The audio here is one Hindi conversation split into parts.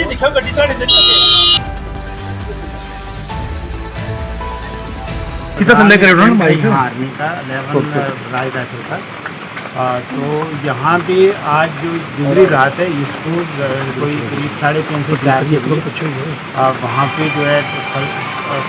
दिखा गड्डी साढ़े सीधा संडे करे उन्होंने बाइक आर्मी का 11 राइफल था। तो यहाँ पे आज जो दूसरी रात है इसको कोई करीब 3:30 से 4 के बीच वहाँ पे जो है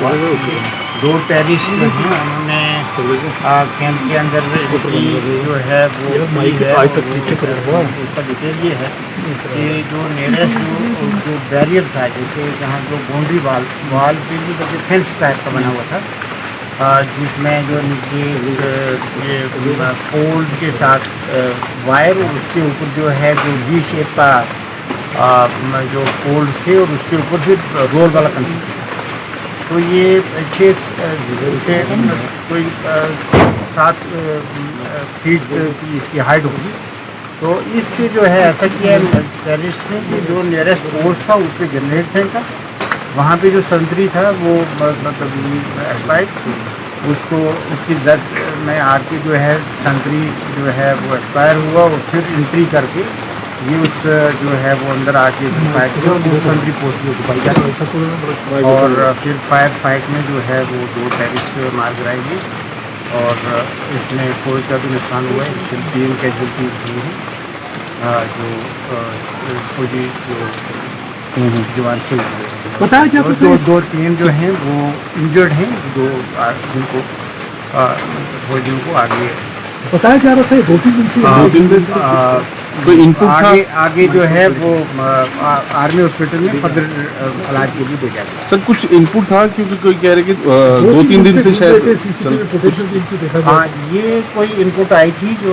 हुआ। 2 टेररिस्ट जो हैं उन्होंने कैंप के अंदर जो है वो उसका डिटेल ये है कि जो नियरेस्ट जो बैरियर था, जैसे जहाँ जो बाउंड्री वाल पे भी फेंस टाइप का बना हुआ था, जिसमें जो नीचे पोल्स के साथ वायर और उसके ऊपर जो है जो वी शेप का जो पोल्स थे और उसके ऊपर फिर रोल वाला कंसेप्ट था। तो ये 6 से कोई 7 फीट की इसकी हाइट होगी। तो इससे जो है ऐसा किया टेररिस्ट ने कि जो नियरेस्ट पोस्ट था उस पर ग्रेनेड फेंका। वहाँ पे जो संतरी था वो मतलब एक्सपायर्ड, उसको उसकी जद में आके जो है संतरी जो है वो एक्सपायर हुआ और फिर एंट्री करके ये उस जो है वो अंदर आके फायर किया और संतरी पोस्ट भी ऑक्यूपाई कर और फिर फायर फाइट में जो है वो 2 टेररिस्ट मार गिराई गई और इसमें फौज का भी नुकसान हुआ है। 3 कैजुअल्टीज हुई हैं जो फौजी जो जवान से बताया क्या 2-3 जो हैं वो इंजर्ड हैं, जिनको फौजियों को आगे बताया जा रहा था 2-3 दिन से कोई इनपुट आगे जो है वो आर्मी हॉस्पिटल में फर्दर इलाज के लिए भेजा गया। सर कुछ इनपुट था क्योंकि कोई कह रहे कि 2-3 दिन से शायद हाँ ये कोई इनपुट आई थी जो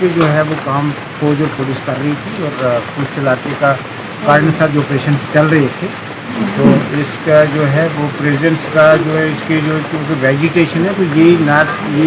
पर जो है वो काम फौज और पुलिस कर रही थी और कुछ इलाके का कारण साथ जो ऑपरेशन चल रहे थे। तो इसका जो है वो प्रेजेंस का जो है इसके जो क्योंकि वेजिटेशन है तो ये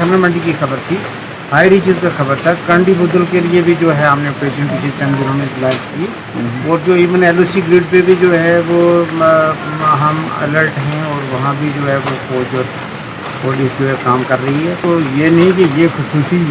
थर्मल मंडी की खबर थी, हाई रीचेस का खबर था। कंडी बुदल के लिए भी जो है हमने ऑपरेशन पिछले चंद दिनों में लॉन्च की और जो इवन LOC ग्रिड पे भी जो है वो हम अलर्ट हैं और वहाँ भी जो है वो फौज और पुलिस जो है काम कर रही है। तो ये नहीं कि ये खुसूसी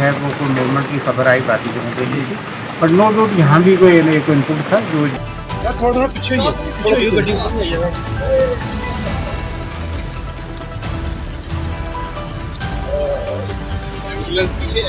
है वो कोई मूवमेंट की खबर आई बाकी जगहों के लिए, पर नो डाउट यहाँ भी कोई एक इनपुट था जो थोड़ा पीछे गड्डी पीछे